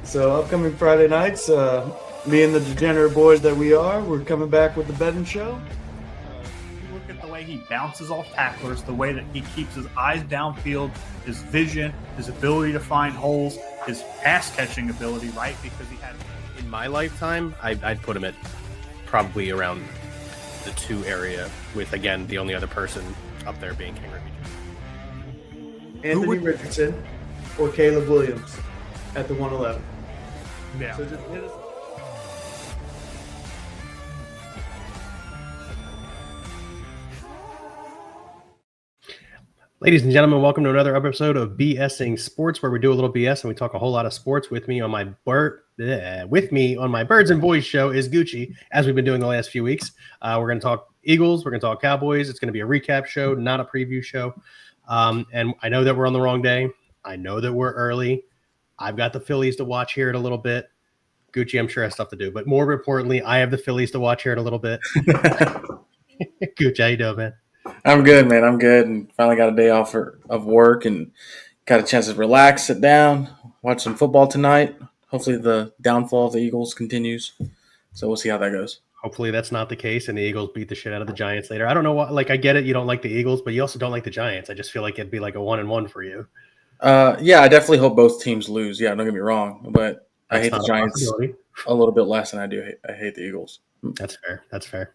So upcoming Friday nights, me and the degenerate boys that we are, we're coming back with the betting show. You look at the way he bounces off tacklers, the way that he keeps his eyes downfield, his vision, his ability to find holes, his pass catching ability, right? Because he had. In my lifetime, I'd put him at probably around the 2 area, with, again, the only other person up there being King Richardson. Anthony Richardson or Caleb Williams at the 111. Yeah. So just hit us. Ladies and gentlemen, welcome to another episode of BSing Sports, where we do a little BS and we talk a whole lot of sports. With me on my Birds and Boys show is Gucci, as we've been doing the last few weeks. We're going to talk Eagles, we're going to talk Cowboys. It's going to be a recap show, not a preview show. And I know that we're on the wrong day. I know that we're early. I've got the Phillies to watch here in a little bit. Gucci, I'm sure, has stuff to do. But more importantly, I have the Phillies to watch here in a little bit. Gucci, how you doing, man? I'm good, man. I'm good, and finally got a day off of work and got a chance to relax, sit down, watch some football tonight. Hopefully the downfall of the Eagles continues. So we'll see how that goes. Hopefully that's not the case, and the Eagles beat the shit out of the Giants later. I don't know what. Like, I get it, you don't like the Eagles, but you also don't like the Giants. I just feel like it'd be like a 1-1 for you. Yeah, I definitely hope both teams lose. Yeah, don't get me wrong, but I hate the Giants a little bit less than I hate the Eagles. That's fair. That's fair.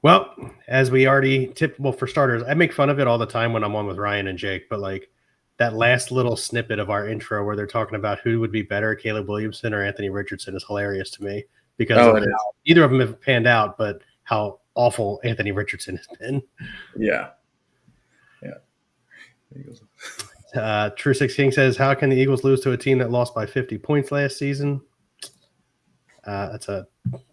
Well, as we already tipped, well, for starters, I make fun of it all the time when I'm on with Ryan and Jake, but like that last little snippet of our intro where they're talking about who would be better, Caleb Williamson or Anthony Richardson, is hilarious to me because neither of them have panned out, but how awful Anthony Richardson has been. Yeah. True 16 says, how can the Eagles lose to a team that lost by 50 points last season? That's a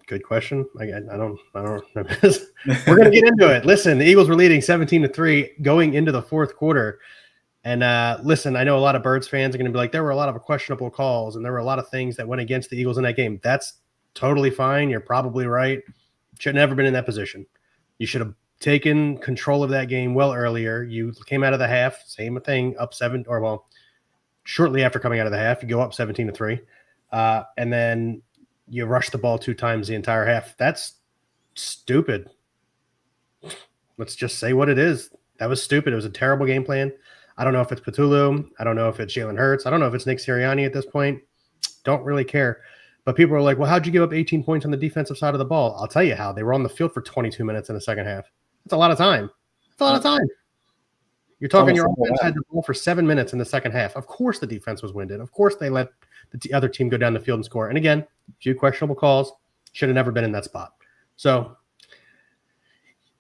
good question. I don't know. We're going to get into it. Listen, the Eagles were leading 17-3 going into the fourth quarter. And listen, I know a lot of Birds fans are going to be like, there were a lot of questionable calls and there were a lot of things that went against the Eagles in that game. That's totally fine. You're probably right. Should have never been in that position. You should have taken control of that game well earlier. You came out of the half, same thing, up 7, or well, shortly after coming out of the half, you go up 17-3. And then you rush the ball 2 times the entire half. That's stupid. Let's just say what it is. That was stupid. It was a terrible game plan. I don't know if it's Patulu. I don't know if it's Jalen Hurts. I don't know if it's Nick Sirianni at this point. Don't really care. But people are like, well, how'd you give up 18 points on the defensive side of the ball? I'll tell you how. They were on the field for 22 minutes in the second half. That's a lot of time. That's a lot of time. You're talking your offense had the ball for 7 minutes in the second half. Of course the defense was winded. Of course they let the other team go down the field and score. And again, a few questionable calls. Should have never been in that spot. So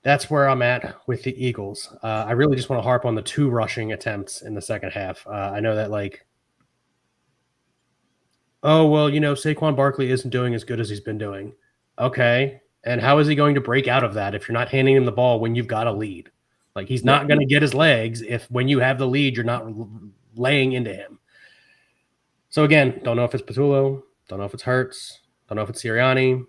that's where I'm at with the Eagles. I really just want to harp on the 2 rushing attempts in the second half. I know that Saquon Barkley isn't doing as good as he's been doing. Okay. And how is he going to break out of that if you're not handing him the ball when you've got a lead? Like, he's not going to get his legs if when you have the lead, you're not laying into him. So again, don't know if it's Patullo, don't know if it's Hurts, don't know if it's Sirianni.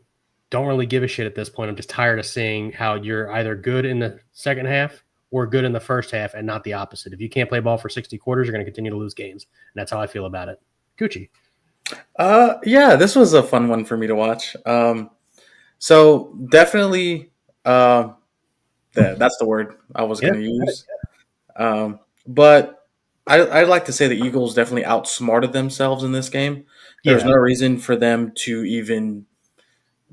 Don't really give a shit at this point. I'm just tired of seeing how you're either good in the second half or good in the first half and not the opposite. If you can't play ball for 60 quarters, you're going to continue to lose games. And that's how I feel about it. Gucci. Yeah, this was a fun one for me to watch. So definitely that's the word I was going to use. But I'd like to say the Eagles definitely outsmarted themselves in this game. There's no reason for them to even,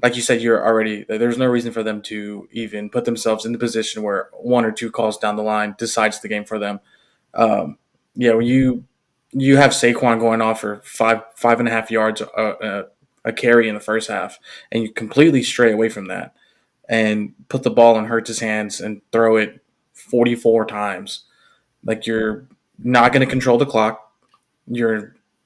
like you said, there's no reason for them to even put themselves in the position where 1 or 2 calls down the line decides the game for them. When you have Saquon going off for 5.5 yards a carry in the first half, and you completely stray away from that and put the ball in Hurts' hands and throw it 44 times, like you're not going to control the clock.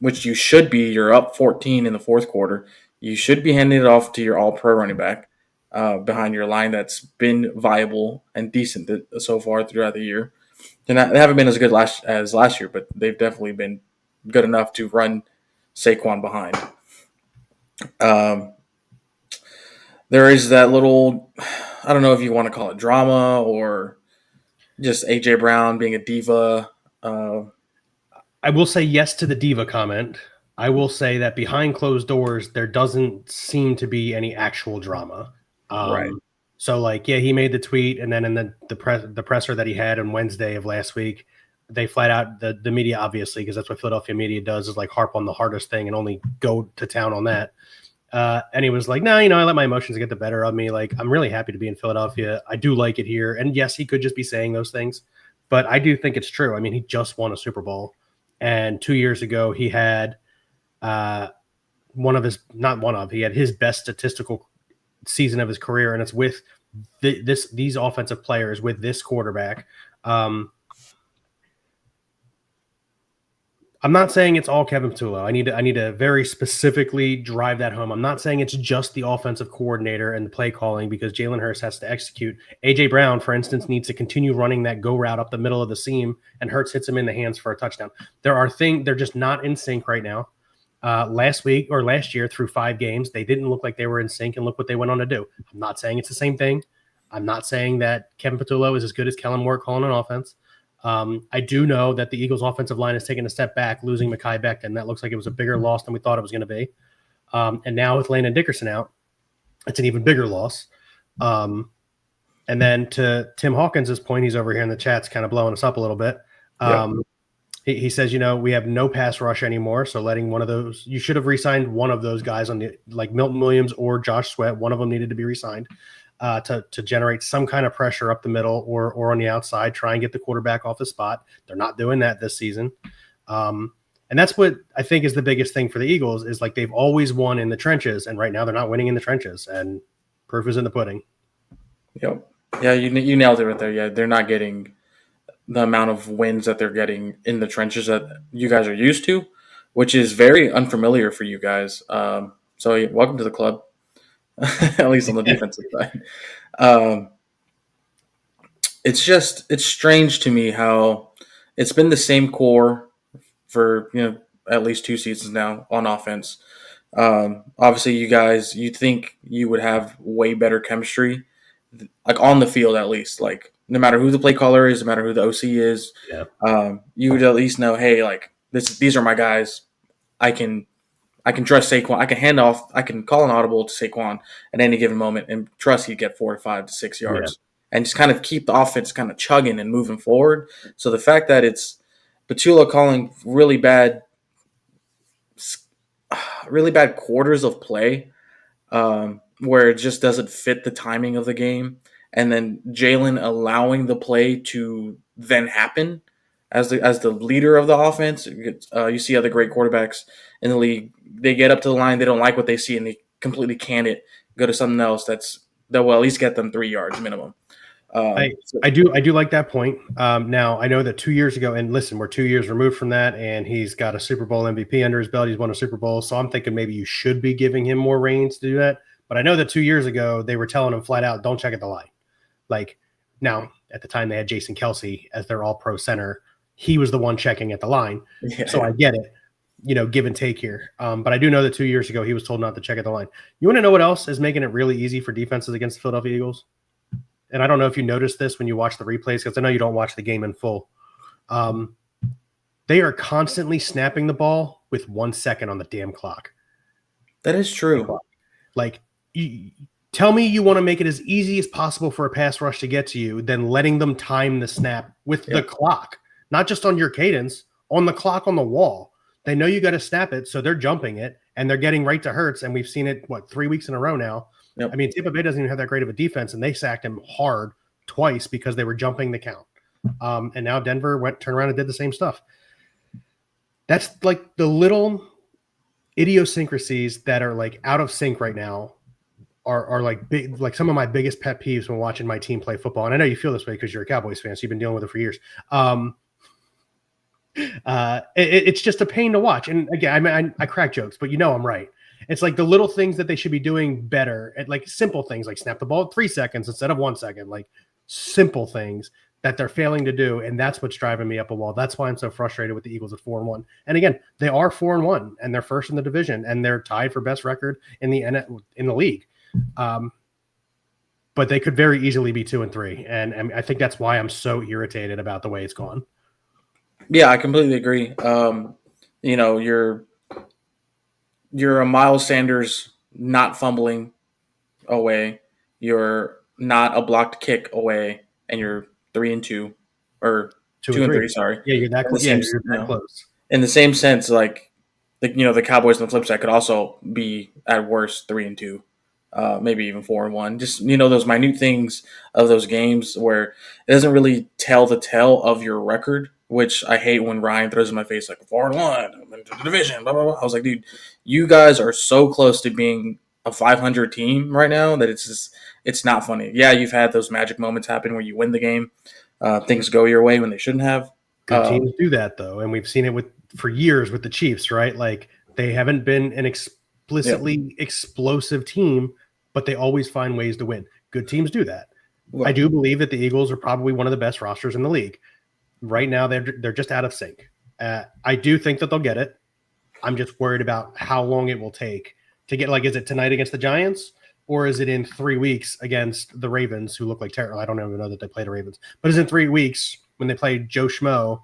Which you should be. You're up 14 in the fourth quarter. You should be handing it off to your all-pro running back behind your line that's been viable and decent so far throughout the year. They haven't been as good as last year, but they've definitely been good enough to run Saquon behind. There is that little, I don't know if you want to call it drama or just A.J. Brown being a diva. I will say yes to the diva comment. I will say that behind closed doors, there doesn't seem to be any actual drama. Right. So, like, yeah, he made the tweet, and then in the presser that he had on Wednesday of last week, they flat out the media, obviously, because that's what Philadelphia media does, is like harp on the hardest thing and only go to town on that. And he was like, no, I let my emotions get the better of me. Like, I'm really happy to be in Philadelphia. I do like it here. And yes, he could just be saying those things, but I do think it's true. I mean, he just won a Super Bowl. And 2 years ago, he had he had his best statistical season of his career. And it's with these offensive players, with this quarterback. I'm not saying it's all Kevin Patullo. I need to very specifically drive that home. I'm not saying it's just the offensive coordinator and the play calling, because Jalen Hurts has to execute. A.J. Brown, for instance, needs to continue running that go route up the middle of the seam, and Hurts hits him in the hands for a touchdown. They're just not in sync right now. Last year, through 5 games, they didn't look like they were in sync, and look what they went on to do. I'm not saying it's the same thing. I'm not saying that Kevin Patullo is as good as Kellen Moore calling an offense. I do know that the Eagles' offensive line has taken a step back, losing Mekhi Becton. That looks like it was a bigger loss than we thought it was going to be. And now with Landon Dickerson out, it's an even bigger loss. And then to Tim Hawkins' point, he's over here in the chat's kind of blowing us up a little bit. He says, we have no pass rush anymore. So letting one of those, you should have re-signed one of those guys like Milton Williams or Josh Sweat. One of them needed to be re-signed. To generate some kind of pressure up the middle or on the outside, try and get the quarterback off the spot. They're not doing that this season. And that's what I think is the biggest thing for the Eagles, is like they've always won in the trenches, and right now they're not winning in the trenches, and proof is in the pudding. Yep. Yeah, you nailed it right there. Yeah, they're not getting the amount of wins that they're getting in the trenches that you guys are used to, which is very unfamiliar for you guys. So welcome to the club. At least on the defensive side. It's strange to me how it's been the same core for at least 2 seasons now on offense. Obviously, you'd think you would have way better chemistry, like on the field at least. Like no matter who the play caller is, no matter who the OC is, you would at least know, hey, like these are my guys. I can trust Saquon. I can hand off. I can call an audible to Saquon at any given moment and trust he'd get 4 to 5 to 6 yards, and just kind of keep the offense kind of chugging and moving forward. So the fact that it's Patullo calling really bad quarters of play, where it just doesn't fit the timing of the game, and then Jalen allowing the play to then happen as the leader of the offense. You see other great quarterbacks in the league. They get up to the line, they don't like what they see, and they completely can it, go to something else that will at least get them 3 yards minimum. I do like that point. Now I know that 2 years ago, and listen, we're 2 years removed from that, and he's got a Super Bowl MVP under his belt. He's won a Super Bowl, so I'm thinking maybe you should be giving him more reins to do that. But I know that 2 years ago they were telling him flat out, don't check at the line. Like now, at the time they had Jason Kelsey as their All-Pro center. He was the one checking at the line, so I get it. Give and take here. But I do know that 2 years ago he was told not to check at the line. You want to know what else is making it really easy for defenses against the Philadelphia Eagles? And I don't know if you noticed this when you watch the replays, because I know you don't watch the game in full. They are constantly snapping the ball with 1 second on the damn clock. That is true. Like, tell me you want to make it as easy as possible for a pass rush to get to you, than letting them time the snap with the clock, not just on your cadence, on the clock on the wall. They know you got to snap it, so they're jumping it, and they're getting right to Hurts, and we've seen it, 3 weeks in a row now. Yep. I mean, Tampa Bay doesn't even have that great of a defense, and they sacked him hard twice because they were jumping the count. And now Denver turned around and did the same stuff. That's like the little idiosyncrasies that are like out of sync right now are like big, like some of my biggest pet peeves when watching my team play football. And I know you feel this way because you're a Cowboys fan, so you've been dealing with it for years. It's just a pain to watch. And again, I crack jokes, but I'm right. It's like the little things that they should be doing better at, like simple things like snap the ball at 3 seconds instead of 1 second, like simple things that they're failing to do. And that's what's driving me up a wall. That's why I'm so frustrated with the Eagles at 4-1. And again, they are 4-1 and they're first in the division and they're tied for best record in the league. But they could very easily be 2-3. And I think that's why I'm so irritated about the way it's gone. Yeah, I completely agree. You know, you're a Miles Sanders not fumbling away. You're not a blocked kick away, and you're 3-2, or Two two and and three. three. Sorry, Yeah, you're that. in the Yeah, same you're that close. in the same sense, like the Cowboys on the flip side could also be at worst 3-2, maybe even 4-1. Just those minute things of those games where it doesn't really tell the tale of your record, which I hate when Ryan throws in my face like 4-1, I'm into the division, blah blah blah. I was like, dude, you guys are so close to being a 500 team right now that it's not funny. Yeah, you've had those magic moments happen where you win the game, things go your way when they shouldn't have. Good teams do that though, and we've seen it for years with the Chiefs, right? Like they haven't been an explicitly explosive team, but they always find ways to win. Good teams do that. Well, I do believe that the Eagles are probably one of the best rosters in the league. Right now, they're just out of sync. I do think that they'll get it. I'm just worried about how long it will take to get. Like, is it tonight against the Giants, or is it in 3 weeks against the Ravens, who look like terrible? I don't even know that they play the Ravens, but is it in 3 weeks when they play Joe Schmo?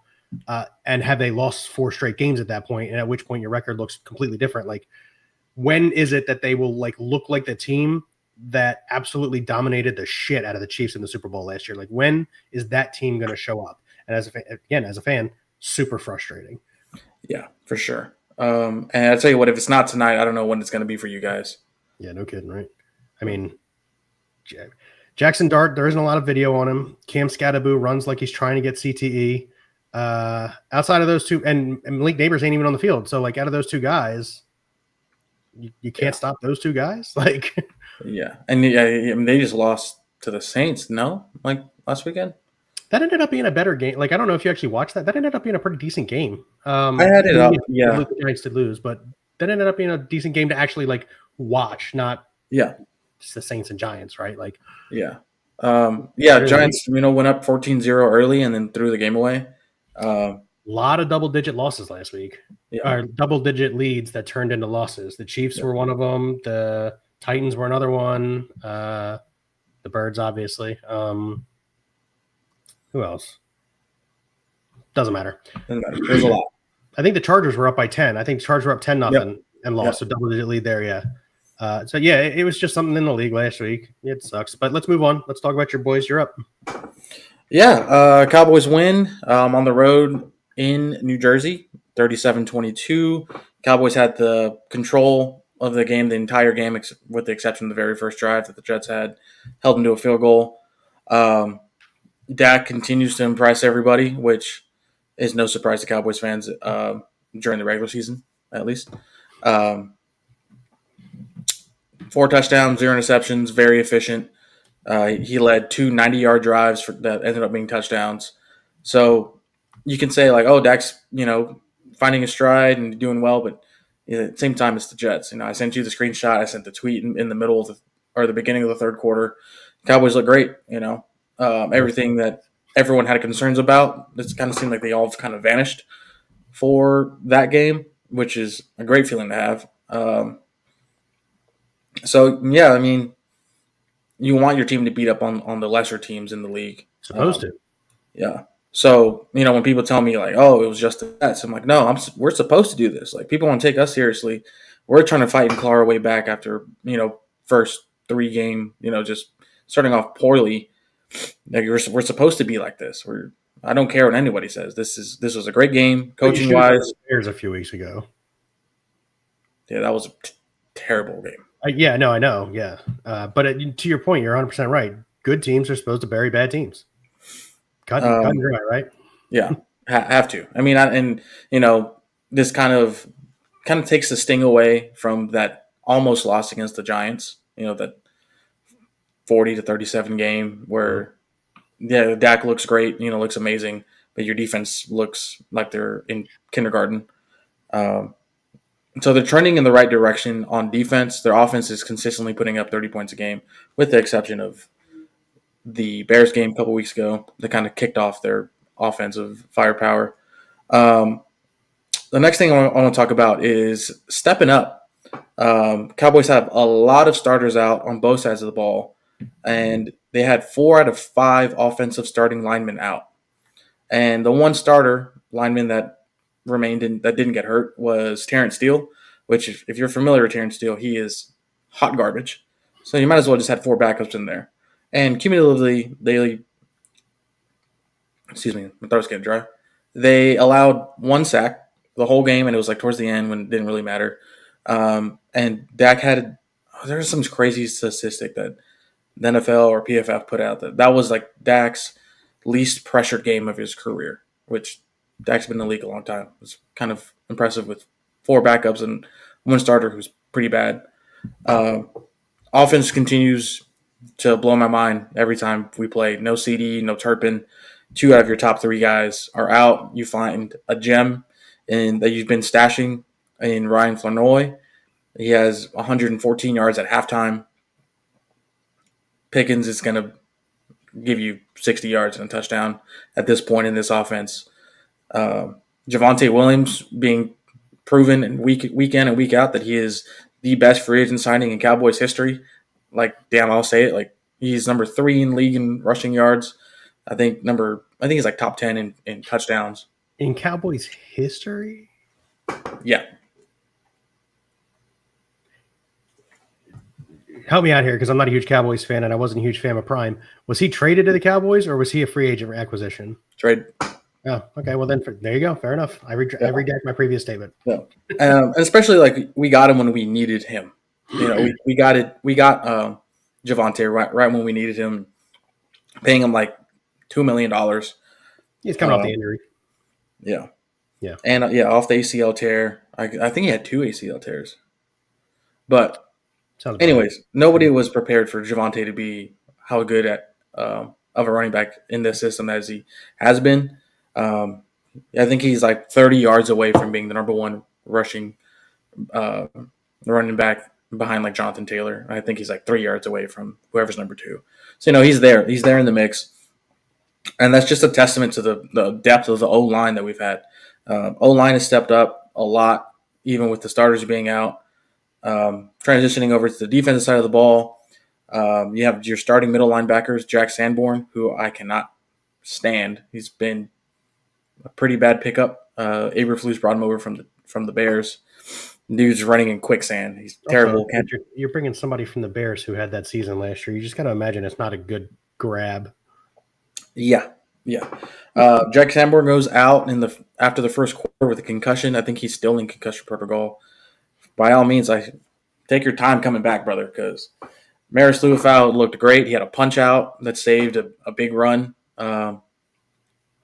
And have they lost 4 straight games at that point? And at which point your record looks completely different. Like, when is it that they will look like the team that absolutely dominated the shit out of the Chiefs in the Super Bowl last year? Like, when is that team going to show up? And as a fan, super frustrating. Yeah, for sure. And I tell you what, if it's not tonight, I don't know when it's going to be for you guys. Yeah, no kidding, right? I mean, Jackson Dart, there isn't a lot of video on him. Cam Scattaboo runs like he's trying to get CTE. Outside of those two, and Malik Neighbors ain't even on the field. So, out of those two guys, you can't stop those two guys. Yeah. And they just lost to the Saints, no? Last weekend? That ended up being a better game. I don't know if you actually watched that. That ended up being a pretty decent game. I had it up, yeah. The Giants did lose, but that ended up being a decent game to actually watch, not just the Saints and Giants, right? Yeah. Giants, went up 14-0 early and then threw the game away. A lot of double-digit losses last week. Or double-digit leads that turned into losses. The Chiefs were one of them. The Titans were another one. The Birds, obviously. Who else? Doesn't matter. There's a lot. I think the Chargers were up by 10. I think the Chargers were up 10-0 and lost. So double-digit lead there, yeah. It was just something in the league last week. It sucks. But let's move on. Let's talk about your boys. You're up. Yeah, Cowboys win on the road in New Jersey, 37-22. Cowboys had the control of the game the entire game, with the exception of the very first drive that the Jets had, held them to a field goal. Dak continues to impress everybody, which is no surprise to Cowboys fans during the regular season, at least. 4 touchdowns, 0 interceptions, very efficient. He led 2 90-yard drives that ended up being touchdowns. So you can say, Dak's, finding his stride and doing well, but at the same time, it's the Jets. I sent you the screenshot. I sent the tweet in the middle of the beginning of the third quarter. Cowboys look great, everything that everyone had concerns about, it kind of seemed like they all kind of vanished for that game, which is a great feeling to have. You want your team to beat up on the lesser teams in the league. Supposed to. Yeah. So, when people tell me it was just the Jets, I'm like, no, we're supposed to do this. People want to take us seriously. We're trying to fight and claw our way back after, first 3 game, just starting off poorly. We're supposed to be like this. I don't care what anybody says. This was a great game, coaching wise. Bears a few weeks ago. Yeah, that was a terrible game. I know. Yeah. But to your point, you're 100% right. Good teams are supposed to bury bad teams. Cut and dry, right? Yeah, have to. This kind of takes the sting away from that almost loss against the Giants. That 40-37 game where, Dak looks great. Looks amazing, but your defense looks like they're in kindergarten. So they're trending in the right direction on defense. Their offense is consistently putting up 30 points a game, with the exception of the Bears game a couple weeks ago. They kind of kicked off their offensive firepower. The next thing I want to talk about is stepping up. Cowboys have a lot of starters out on both sides of the ball, and they had 4 out of 5 offensive starting linemen out. And the one starter, lineman that remained that didn't get hurt was Terrence Steele, which if you're familiar with Terrence Steele, he is hot garbage. So you might as well just had 4 backups in there. And cumulatively, my throat's getting dry. They allowed 1 sack the whole game, and it was like towards the end when it didn't really matter. And Dak there's some crazy statistic that the NFL or PFF put out that was like Dak's least pressured game of his career, which Dak's been in the league a long time. It's kind of impressive with 4 backups and 1 starter who's pretty bad. Offense continues to blow my mind every time we play. No CD, no Turpin. 2 out of your top 3 guys are out. You find a gem that you've been stashing in Ryan Flournoy. He has 114 yards at halftime. Pickens is going to give you 60 yards and a touchdown at this point in this offense. Javonte Williams being proven in week in and week out that he is the best free agent signing in Cowboys history. Like, damn, I'll say it. Like, he's number 3 in league in rushing yards. I think he's like top 10 in touchdowns. In Cowboys history? Yeah. Help me out here because I'm not a huge Cowboys fan and I wasn't a huge fan of Prime. Was he traded to the Cowboys or was he a free agent acquisition? Trade. Oh, okay. Well, then there you go. Fair enough. I redact my previous statement. Yeah. Especially like we got him when we needed him. You know, we got Javonte right when we needed him, paying him like $2 million. He's coming off the injury. Yeah. Yeah. And off the ACL tear. I think he had 2 ACL tears. But anyways, nobody was prepared for Javonte to be how good of a running back in this system as he has been. I think he's like 30 yards away from being the number 1 rushing running back behind like Jonathan Taylor. I think he's like 3 yards away from whoever's number 2. So, he's there. He's there in the mix. And that's just a testament to the depth of the O-line that we've had. O-line has stepped up a lot, even with the starters being out. Transitioning over to the defensive side of the ball, you have your starting middle linebackers, Jack Sanborn, who I cannot stand. He's been a pretty bad pickup. Eberflus brought him over from the Bears. Dude's running in quicksand. He's terrible. Also, you're bringing somebody from the Bears who had that season last year. You just got to imagine it's not a good grab. Yeah. Jack Sanborn goes out after the first quarter with a concussion. I think he's still in concussion protocol. By all means, I take your time coming back, brother, because Maris Luafau looked great. He had a punch out that saved a big run. The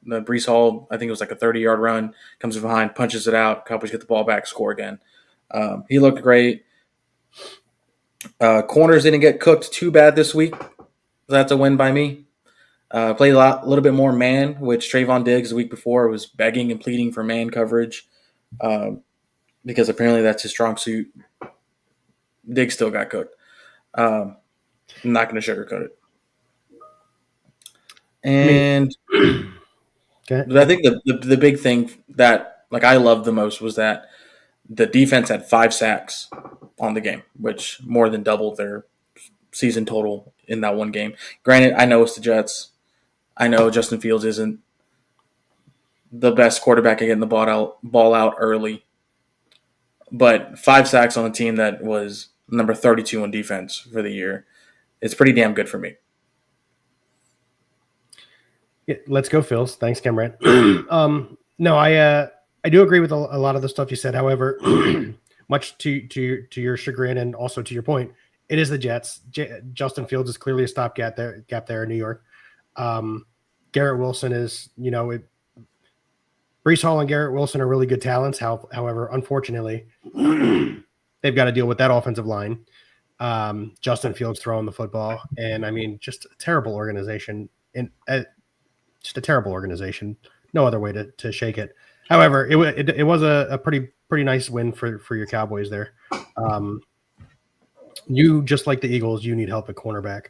Brees Hall, I think it was like a 30-yard run, comes behind, punches it out. Cowboys get the ball back, score again. He looked great. Corners didn't get cooked too bad this week. That's a win by me. Played a little bit more man, which Trayvon Diggs the week before was begging and pleading for man coverage because apparently that's his strong suit. Diggs still got cooked. I'm not going to sugarcoat it. And I think the big thing that I loved the most was that the defense had 5 sacks on the game, which more than doubled their season total in that one game. Granted, I know it's the Jets. I know Justin Fields isn't the best quarterback at getting the ball out early. But 5 sacks on a team that was number 32 in defense for the year, it's pretty damn good for me. Yeah, let's go, Phils. Thanks, Cameron. No, I do agree with a lot of the stuff you said. However, much to your chagrin and also to your point, it is the Jets. Justin Fields is clearly a stopgap there in New York. Garrett Wilson is, Brees Hall and Garrett Wilson are really good talents. However, unfortunately, they've got to deal with that offensive line. Justin Fields throwing the football, and just a terrible organization. Just a terrible organization. No other way to shake it. However, it was a pretty nice win for your Cowboys there. You, just like the Eagles, you need help at cornerback.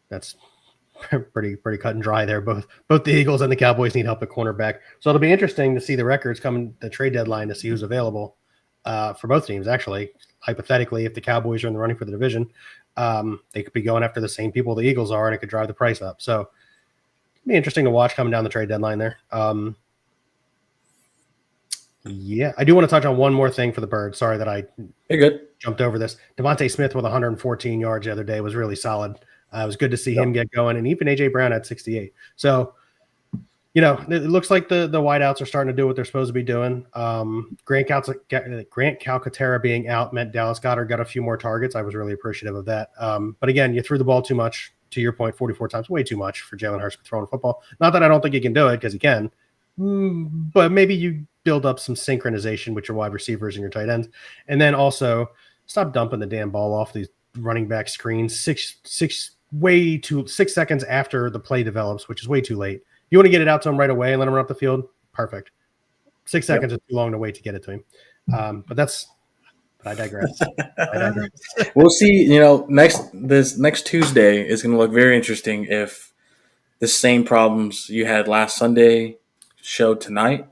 That's pretty cut and dry there. Both the Eagles and the Cowboys need help at cornerback. So it'll be interesting to see the records come the trade deadline to see who's available for both teams. Actually, hypothetically, if the Cowboys are in the running for the division, they could be going after the same people the Eagles are, and it could drive the price up. So it'll be interesting to watch coming down the trade deadline there. Yeah, I do want to touch on one more thing for the Birds. Sorry that I You're good. jumped over this. Devontae Smith with 114 yards the other day was really solid. It was good to see him get going, and even A.J. Brown at 68. So, it looks like the wideouts are starting to do what they're supposed to be doing. Grant Calcaterra being out meant Dallas Goedert got a few more targets. I was really appreciative of that. But again, you threw the ball too much. To your point, 44 times, way too much for Jalen Hurts throwing football. Not that I don't think he can do it, because he can. But maybe you build up some synchronization with your wide receivers and your tight ends. And then also stop dumping the damn ball off these running back screens 6 seconds after the play develops, which is way too late. You want to get it out to him right away and let him run up the field? Perfect. 6 seconds is too long to wait to get it to him. But I digress. We'll see. This next Tuesday is going to look very interesting if the same problems you had last Sunday show tonight.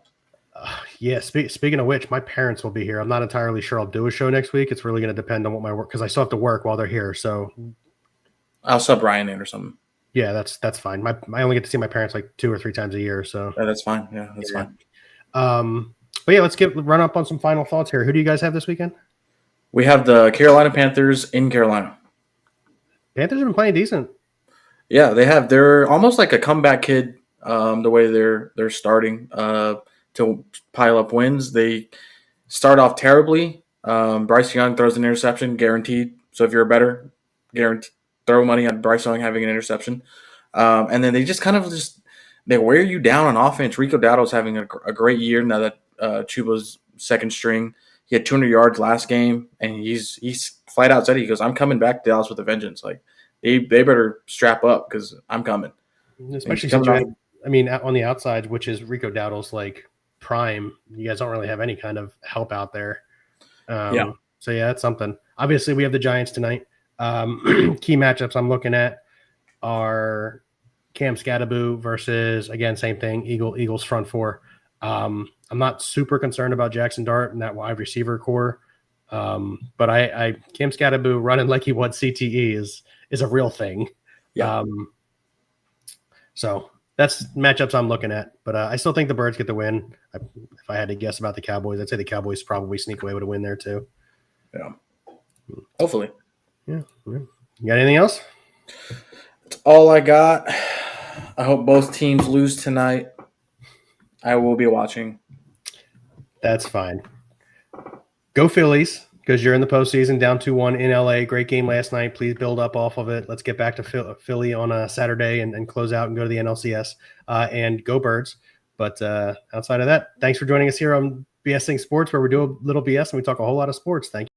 Yeah. Speaking of which, my parents will be here. I'm not entirely sure I'll do a show next week. It's really going to depend on what my work, because I still have to work while they're here. So I'll sub Ryan in or something. Yeah, that's fine. I only get to see my parents like 2 or 3 times a year. So that's fine. Yeah, that's fine. But yeah, let's run up on some final thoughts here. Who do you guys have this weekend? We have the Carolina Panthers in Carolina. Panthers have been playing decent. Yeah, they have. They're almost like a comeback kid. The way they're starting to pile up wins. They start off terribly. Bryce Young throws an interception, guaranteed. So if you're a better, guaranteed, throw money on Bryce Young having an interception. And then they just they wear you down on offense. Rico Dowdle's having a great year now that Chuba's second string. He had 200 yards last game, and he's flat out said, he goes, "I'm coming back to Dallas with a vengeance. Like they better strap up because I'm coming." Especially since on the outside, which is Rico Dowdle's like prime, you guys don't really have any kind of help out there. So yeah, that's something. Obviously, we have the Giants tonight. Key matchups I'm looking at are Cam Scatterboo versus, again, same thing, Eagles front four. I'm not super concerned about Jackson Dart and that wide receiver core. But Cam Scatterboo running like he wants CTE is a real thing. Yeah. So that's matchups I'm looking at. But I still think the Birds get the win. If I had to guess about the Cowboys, I'd say the Cowboys probably sneak away with a win there too. Yeah. Hopefully. Yeah. You got anything else? That's all I got. I hope both teams lose tonight. I will be watching. That's fine. Go Phillies, because you're in the postseason, down 2-1 in LA. Great game last night. Please build up off of it. Let's get back to Philly on a Saturday and close out and go to the NLCS. And go Birds. But outside of that, thanks for joining us here on BSing Sports, where we do a little BS and we talk a whole lot of sports. Thank you.